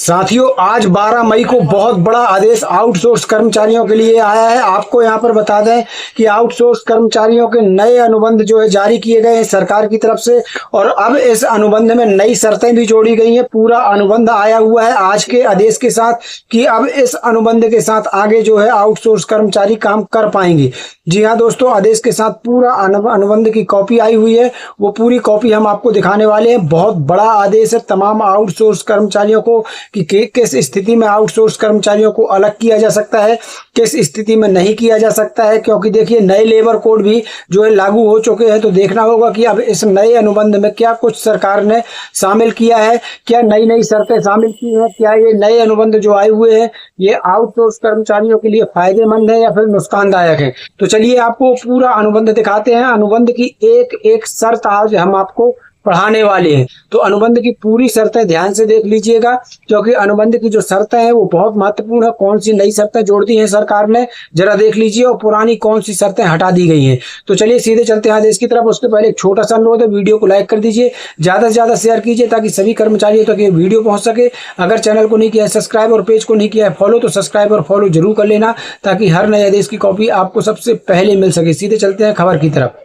साथियों, आज 12 मई को बहुत बड़ा आदेश आउटसोर्स कर्मचारियों के लिए आया है। आपको यहां पर बता दें कि आउटसोर्स कर्मचारियों के नए अनुबंध जो है जारी किए गए हैं सरकार की तरफ से, और अब इस अनुबंध में नई शर्तें भी जोड़ी गई हैं। पूरा अनुबंध आया हुआ है आज के आदेश के साथ कि अब इस अनुबंध के साथ आगे जो है आउटसोर्स कर्मचारी काम कर पाएंगे। जी हाँ दोस्तों, आदेश के साथ पूरा अनुबंध की कॉपी आई हुई है, वो पूरी कॉपी हम आपको दिखाने वाले हैं। बहुत बड़ा आदेश है तमाम आउटसोर्स कर्मचारियों को कि किस स्थिति में आउटसोर्स कर्मचारियों को अलग किया जा सकता है, किस स्थिति में नहीं किया जा सकता है। क्योंकि देखिए, नए लेबर कोड भी जो है लागू हो चुके हैं, तो देखना होगा कि अब इस नए अनुबंध में क्या कुछ सरकार ने शामिल किया है, क्या नई नई शर्तें शामिल की हैं, क्या ये नए अनुबंध जो आए हुए हैं ये आउटसोर्स कर्मचारियों के लिए फायदेमंद है या फिर नुकसानदायक है। तो चलिए आपको पूरा अनुबंध दिखाते हैं। अनुबंध की एक एक शर्त आज हम आपको पढ़ाने वाले हैं, तो अनुबंध की पूरी शर्तें ध्यान से देख लीजिएगा, क्योंकि अनुबंध की जो शर्तें हैं वो बहुत महत्वपूर्ण है। कौन सी नई शर्तें जोड़ दी हैं सरकार ने, जरा देख लीजिए, और पुरानी कौन सी शर्तें हटा दी गई हैं। तो चलिए सीधे चलते हैं आदेश की तरफ। उसके पहले एक छोटा सा अनुरोध है, वीडियो को लाइक कर दीजिए, ज्यादा से ज्यादा शेयर कीजिए ताकि सभी कर्मचारियों तक ये वीडियो पहुंच सके। अगर चैनल को नहीं किया है सब्सक्राइब और पेज को नहीं किया है फॉलो, तो सब्सक्राइब और फॉलो जरूर कर लेना ताकि हर नए आदेश की कॉपी आपको सबसे पहले मिल सके। सीधे चलते हैं खबर की तरफ।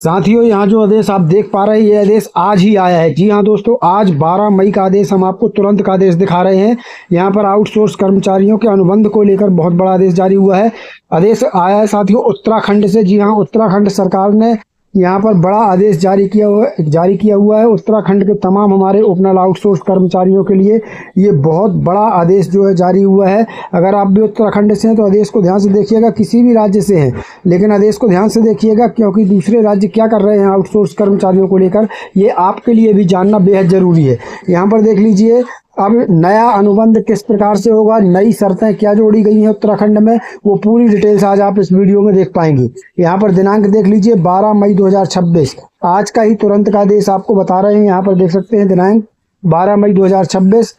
साथियों, यहाँ जो आदेश आप देख पा रहे हैं, ये आदेश आज ही आया है। जी हाँ दोस्तों, आज 12 मई का आदेश हम आपको तुरंत का आदेश दिखा रहे हैं। यहाँ पर आउटसोर्स कर्मचारियों के अनुबंध को लेकर बहुत बड़ा आदेश जारी हुआ है। आदेश आया है साथियों उत्तराखंड से। जी हाँ, उत्तराखंड सरकार ने यहाँ पर बड़ा आदेश जारी किया हुआ है। उत्तराखंड के तमाम हमारे ओपनल आउटसोर्स कर्मचारियों के लिए ये बहुत बड़ा आदेश जो है जारी हुआ है। अगर आप भी उत्तराखंड से हैं तो आदेश को ध्यान से देखिएगा, किसी भी राज्य से हैं लेकिन आदेश को ध्यान से देखिएगा, क्योंकि दूसरे राज्य क्या कर रहे हैं आउटसोर्स कर्मचारियों को लेकर, ये आपके लिए भी जानना बेहद जरूरी है। यहाँ पर देख लीजिए, अब नया अनुबंध किस प्रकार से होगा, नई शर्तें क्या जोड़ी गई हैं उत्तराखंड में, वो पूरी डिटेल्स आज आप इस वीडियो में देख पाएंगे। यहाँ पर दिनांक देख लीजिए, 12 मई 2026, आज का ही तुरंत का आदेश आपको बता रहे हैं। यहाँ पर देख सकते हैं दिनांक 12 मई 2026,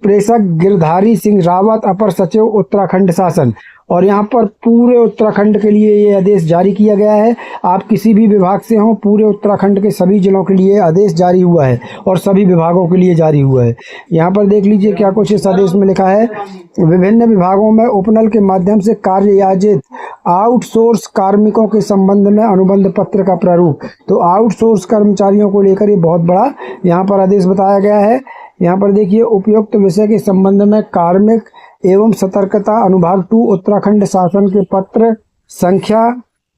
प्रेषक गिरधारी सिंह रावत, अपर सचिव उत्तराखंड शासन। और यहाँ पर पूरे उत्तराखंड के लिए ये आदेश जारी किया गया है। आप किसी भी विभाग से हों, पूरे उत्तराखंड के सभी जिलों के लिए आदेश जारी हुआ है और सभी विभागों के लिए जारी हुआ है। यहाँ पर देख लीजिए क्या कुछ इस आदेश में लिखा है। विभिन्न विभागों में ओपनल के माध्यम से कार्ययाजित आउटसोर्स कार्मिकों के संबंध में अनुबंध पत्र का प्रारूप। तो आउटसोर्स कर्मचारियों को लेकर ये बहुत बड़ा यहाँ पर आदेश बताया गया है। यहाँ पर देखिए, उपयुक्त विषय के संबंध में कार्मिक एवं सतर्कता अनुभाग 2 उत्तराखंड शासन के पत्र संख्या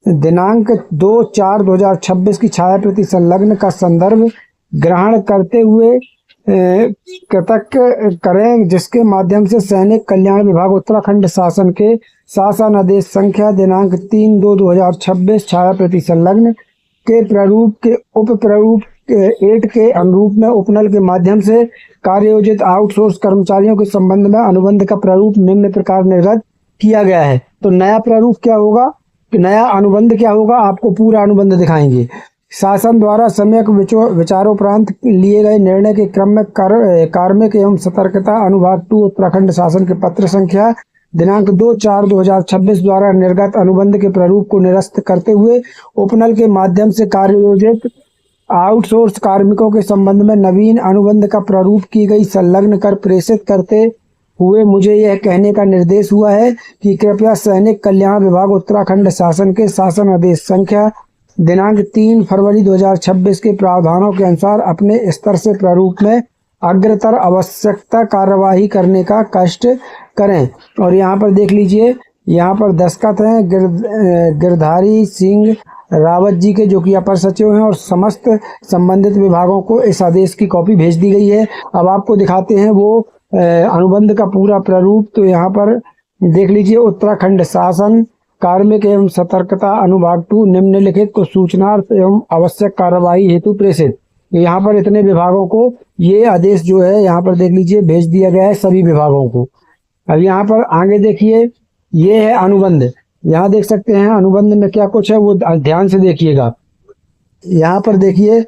दिनांक 2/4/2026 की छायाप्रति संलग्न का संदर्भ ग्रहण करते हुए कृतज्ञ करें, जिसके माध्यम से सैनिक कल्याण विभाग उत्तराखंड शासन के शासन आदेश संख्या दिनांक 3/2/2026 छायाप्रति संलग्न के प्रारूप के उप प्रारूप 8 के अनुरूप में उपनल के माध्यम से कार्ययोजित आउटसोर्स कर्मचारियों के संबंध में अनुबंध का प्रारूप निम्न प्रकार निर्गत किया गया है। तो नया प्रारूप क्या होगा, नया अनुबंध क्या होगा, आपको पूरा अनुबंध दिखाएंगे। शासन द्वारा सम्यक विचारोपरांत लिए गए निर्णय के क्रम में कार्मिक एवं सतर्कता अनुभाग 2 उत्तराखंड शासन के पत्र संख्या दिनांक 2/4/2026 द्वारा निर्गत अनुबंध के प्रारूप को निरस्त करते हुए उपनल के माध्यम से कार्ययोजित आउटसोर्स कार्मिकों के संबंध में नवीन अनुबंध का प्रारूप की गई संलग्न कर प्रेषित करते हुए मुझे यह कहने का निर्देश हुआ है कि कृपया सैनिक कल्याण विभाग उत्तराखंड शासन के शासन आदेश संख्या दिनांक 3 फरवरी 2026 के प्रावधानों के अनुसार अपने स्तर से प्रारूप में अग्रतर आवश्यकता कार्यवाही करने का कष्ट करें। और यहाँ पर देख लीजिए, यहाँ पर दस्तखत हैं गिरधारी सिंह रावत जी के, जो कि अपर सचिव हैं, और समस्त संबंधित विभागों को इस आदेश की कॉपी भेज दी गई है। अब आपको दिखाते हैं वो अनुबंध का पूरा प्रारूप। तो यहाँ पर देख लीजिए, उत्तराखंड शासन कार्मिक एवं सतर्कता अनुभाग 2 निम्नलिखित को सूचनार्थ एवं आवश्यक कार्यवाही हेतु प्रेषित। यहाँ पर इतने विभागों को ये आदेश जो है यहाँ पर देख लीजिए भेज दिया गया है, सभी विभागों को। अब यहाँ पर आगे देखिए, ये है अनुबंध। यहाँ देख सकते हैं अनुबंध में क्या कुछ है, वो ध्यान से देखिएगा। यहाँ पर देखिए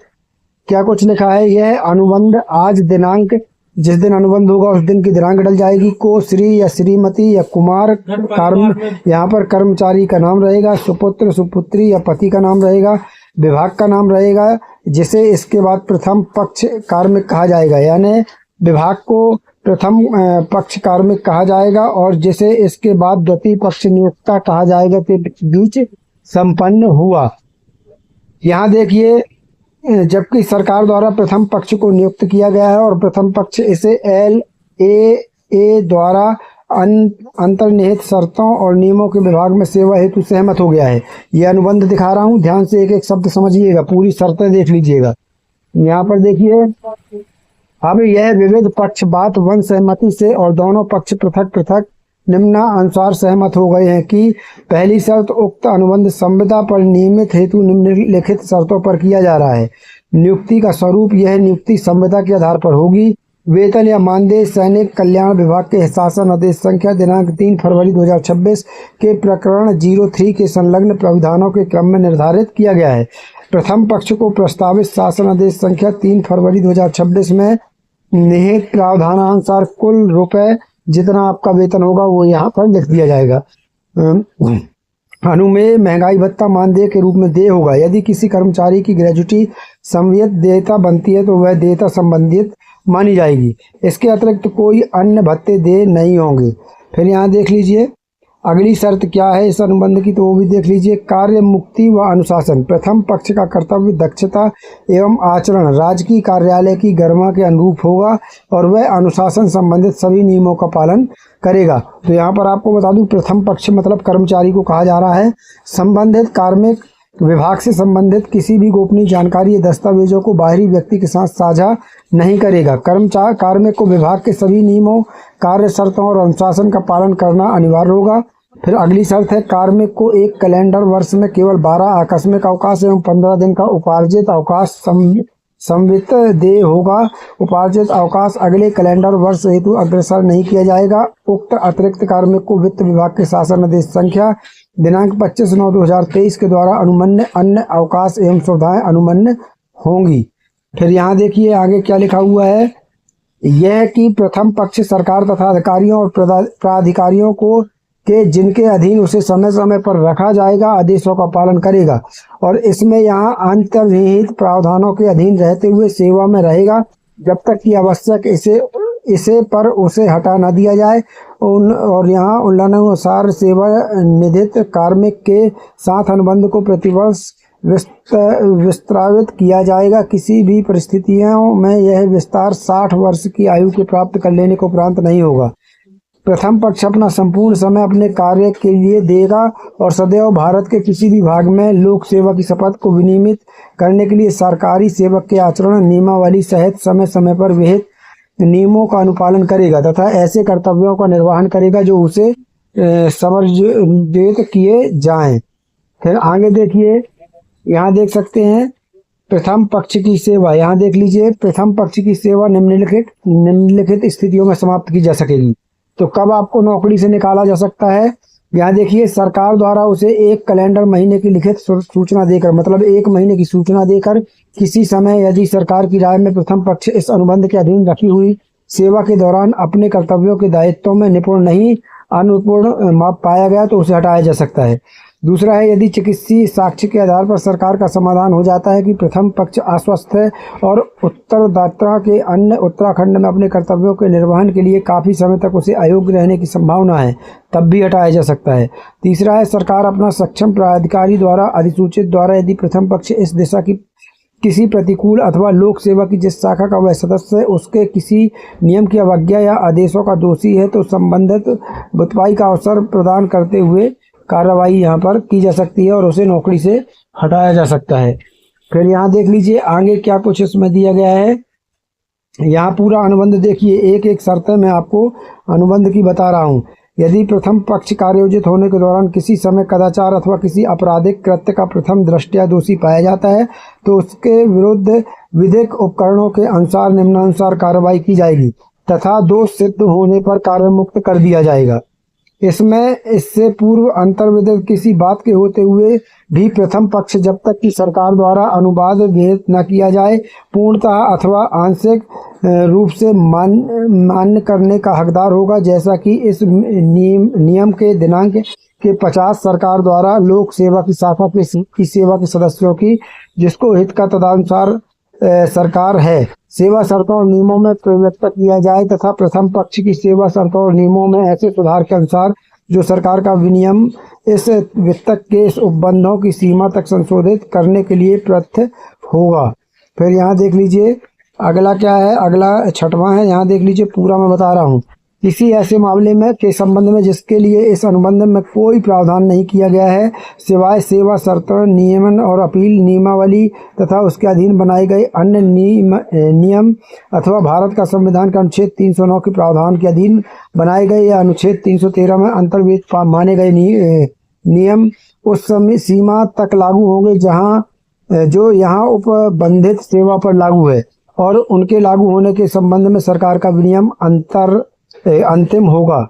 क्या कुछ लिखा है। यह अनुबंध आज दिनांक, जिस दिन अनुबंध होगा उस दिन की दिनांक डल जाएगी, को श्री या श्रीमती या कुमार यहाँ पर कर्मचारी का नाम रहेगा, सुपुत्र सुपुत्री या पति का नाम रहेगा, विभाग का नाम रहेगा, जिसे इसके बाद प्रथम पक्ष कार्मिक कहा जाएगा। यानी विभाग को प्रथम पक्ष कार्मिक कहा जाएगा और जिसे इसके बाद द्वितीय पक्ष नियोक्ता कहा जाएगा के बीच संपन्न हुआ। यहाँ देखिए, जबकि सरकार द्वारा प्रथम पक्ष को नियुक्त किया गया है और प्रथम पक्ष इसे LAA द्वारा अंतर्निहित शर्तों और नियमों के विभाग में सेवा हेतु सहमत हो गया है। यह अनुबंध दिखा रहा हूँ, ध्यान से एक एक शब्द समझिएगा, पूरी शर्तें देख लीजिएगा। यहाँ पर देखिए, अब यह विविध पक्ष बात वन सहमति से और दोनों पक्ष पृथक पृथक निम्नानुसार सहमत हो गए हैं कि पहली शर्त उक्त अनुबंध संविदा पर नियमित हेतु निम्नलिखित शर्तों पर किया जा रहा है। नियुक्ति का स्वरूप, यह नियुक्ति संविदा के आधार पर होगी। वेतन या मानदेय सैनिक कल्याण विभाग के शासन आदेश संख्या दिनांक 3 फरवरी 2026 के प्रकरण 03 के संलग्न प्राविधानों के क्रम में निर्धारित किया गया है। प्रथम पक्ष को प्रस्तावित शासन आदेश संख्या 3 फरवरी 2026 में निहित प्रावधानानुसार कुल रुपए जितना आपका वेतन होगा वो यहाँ पर लिख दिया जाएगा। अनुमेय महंगाई भत्ता मानदेय के रूप में देय होगा। यदि किसी कर्मचारी की ग्रेजुटी संवियत देयता बनती है तो वह देयता संबंधित मानी जाएगी। इसके अतिरिक्त कोई अन्य भत्ते देय नहीं होंगे। फिर यहाँ देख लीजिए अगली शर्त क्या है इस अनुबंध की, तो वो भी देख लीजिए। कार्य मुक्ति व अनुशासन, प्रथम पक्ष का कर्तव्य दक्षता एवं आचरण राजकीय कार्यालय की गरिमा के अनुरूप होगा और वह अनुशासन संबंधित सभी नियमों का पालन करेगा। तो यहाँ पर आपको बता दूं, प्रथम पक्ष मतलब कर्मचारी को कहा जा रहा है। संबंधित कार्मिक विभाग से संबंधित किसी भी गोपनीय जानकारी या दस्तावेजों को बाहरी व्यक्ति के साथ साझा नहीं करेगा। कार्मिक को विभाग के सभी नियमों, कार्य शर्तों और अनुशासन का पालन करना अनिवार्य होगा। फिर अगली शर्त है, कार्मिक को एक कैलेंडर वर्ष में केवल 12 आकस्मिक अवकाश एवं 15 दिन का उपार्जित अवकाश संवित देय होगा। उपार्जित अवकाश अगले कैलेंडर वर्ष हेतु अग्रसर नहीं किया जाएगा। उक्त अतिरिक्त कार्मिक को वित्त विभाग के शासन आदेश संख्या दिनांक 25/9/2023 के द्वारा अनुमन्य अन्य अवकाश एवं सुविधाएं अनुमन्य होंगी। फिर यहाँ देखिए आगे क्या लिखा हुआ है, यह कि प्रथम पक्ष सरकार तथा अधिकारियों और प्राधिकारियों को के जिनके अधीन उसे समय समय पर रखा जाएगा आदेशों का पालन करेगा और इसमें यहाँ अंतर्निहित प्रावधानों के अधीन रहते हुए सेवा में रहेगा जब तक कि आवश्यक इसे पर उसे हटा न दिया जाए। और यहाँ उल्लंघनानुसार सेवा निधित कार्मिक के साथ अनुबंध को प्रतिवर्ष विस्तारित किया जाएगा। किसी भी परिस्थितियों में यह विस्तार 60 वर्ष की आयु के प्राप्त कर लेने के उपरांत नहीं होगा। प्रथम पक्ष अपना संपूर्ण समय अपने कार्य के लिए देगा और सदैव भारत के किसी भी भाग में लोक सेवा की शपथ को विनियमित करने के लिए सरकारी सेवक के आचरण नियमावली सहित समय समय पर विहित नियमों का अनुपालन करेगा तथा ऐसे कर्तव्यों का निर्वहन करेगा जो उसे समर्पित किए जाएं। फिर आगे देखिए, यहाँ देख सकते हैं प्रथम पक्ष की सेवा। यहाँ देख लीजिए, प्रथम पक्ष की सेवा निम्नलिखित स्थितियों में समाप्त की जा सकेगी। तो कब आपको नौकरी से निकाला जा सकता है, यहाँ देखिए, सरकार द्वारा उसे एक कैलेंडर महीने की लिखित सूचना देकर, मतलब 1 महीने की सूचना देकर किसी समय यदि सरकार की राय में प्रथम पक्ष इस अनुबंध के अधीन रखी हुई सेवा के दौरान अपने कर्तव्यों के दायित्वों में निपुण नहीं अनुपूर्ण पाया गया तो उसे हटाया जा सकता है। दूसरा है, यदि चिकित्सीय साक्ष्य के आधार पर सरकार का समाधान हो जाता है कि प्रथम पक्ष अस्वस्थ है और उत्तरदायित्व के अन्य उत्तराखंड में अपने कर्तव्यों के निर्वहन के लिए काफ़ी समय तक उसे अयोग्य रहने की संभावना है, तब भी हटाया जा सकता है। तीसरा है, सरकार अपना सक्षम प्राधिकारी द्वारा अधिसूचित द्वारा यदि प्रथम पक्ष इस दिशा की किसी प्रतिकूल अथवा लोक सेवा की जिस शाखा का वह सदस्य है उसके किसी नियम की अवज्ञा या आदेशों का दोषी है तो संबंधित भरपाई का अवसर प्रदान करते हुए कार्रवाई यहाँ पर की जा सकती है और उसे नौकरी से हटाया जा सकता है। फिर यहाँ देख लीजिए आगे क्या कुछ इसमें दिया गया है। यहाँ पूरा अनुबंध देखिए, एक एक शर्तें मैं आपको अनुबंध की बता रहा हूँ। यदि प्रथम पक्ष कार्योजित होने के दौरान किसी समय कदाचार अथवा किसी आपराधिक कृत्य का प्रथम दृष्टया दोषी पाया जाता है तो उसके विरुद्ध विधिक उपकरणों के अनुसार निम्नानुसार कार्रवाई की जाएगी तथा दोष सिद्ध होने पर कार्यमुक्त कर दिया जाएगा। इसमें इससे पूर्व अंतर्विदित किसी बात के होते हुए भी प्रथम पक्ष जब तक कि सरकार द्वारा अनुवाद विहित न किया जाए पूर्णतः अथवा आंशिक रूप से मान्य करने का हकदार होगा, जैसा कि इस नियम के दिनांक के 50 सरकार द्वारा लोक सेवा की शाखा की सेवा के सदस्यों की जिसको हित का तदनुसार सरकार है। सेवा शर्तों और नियमों में परिवर्तन किया जाए तथा प्रथम पक्ष की सेवा शर्तों और नियमों में ऐसे सुधार के अनुसार जो सरकार का विनियम इस वित्त के उपबंधों की सीमा तक संशोधित करने के लिए प्रत्यक्ष होगा। फिर यहाँ देख लीजिए अगला क्या है, अगला 6वां है। यहाँ देख लीजिए पूरा मैं बता रहा हूँ। किसी ऐसे मामले में के संबंध में जिसके लिए इस अनुबंध में कोई प्रावधान नहीं किया गया है, सिवाय सेवा शर्तों, नियमन और अपील नियमावली तथा उसके अधीन बनाए गए अन्य नियम अथवा भारत का संविधान के अनुच्छेद 309 के प्रावधान के अधीन बनाए गए या अनुच्छेद 313 में अंतर्विहित माने गए नियम उस समय सीमा तक लागू होंगे जहां जो यहाँ उपबंधित सेवा पर लागू है, और उनके लागू होने के संबंध में सरकार का विनियम अंतिम होगा।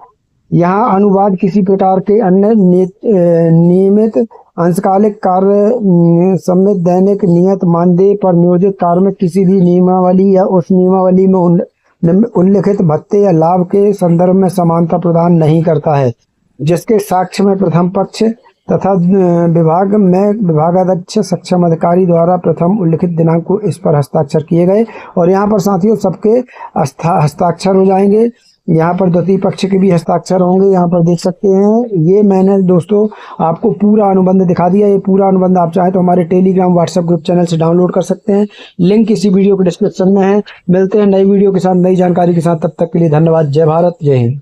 यहाँ अनुवाद किसी प्रकार के अन्य नियमित अंशकालिक कार्य समेत दैनिक नियत मानदेय पर नियोजित कार्य में किसी भी नियमावली या उस नियमावली में उल्लिखित भत्ते या लाभ के संदर्भ में समानता प्रदान नहीं करता है, जिसके साक्ष्य में प्रथम पक्ष तथा विभाग में विभागाध्यक्ष सक्षम अधिकारी द्वारा प्रथम उल्लिखित दिनांक को इस पर हस्ताक्षर किए गए। और यहाँ पर साथियों सबके हस्ताक्षर हो जाएंगे। यहाँ पर द्वितीय पक्ष के भी हस्ताक्षर होंगे। यहाँ पर देख सकते हैं ये मैंने दोस्तों आपको पूरा अनुबंध दिखा दिया। ये पूरा अनुबंध आप चाहें तो हमारे टेलीग्राम व्हाट्सएप ग्रुप चैनल से डाउनलोड कर सकते हैं। लिंक इसी वीडियो के डिस्क्रिप्शन में है। मिलते हैं नई वीडियो के साथ, नई जानकारी के साथ। तब तक के लिए धन्यवाद। जय भारत, जय हिंद।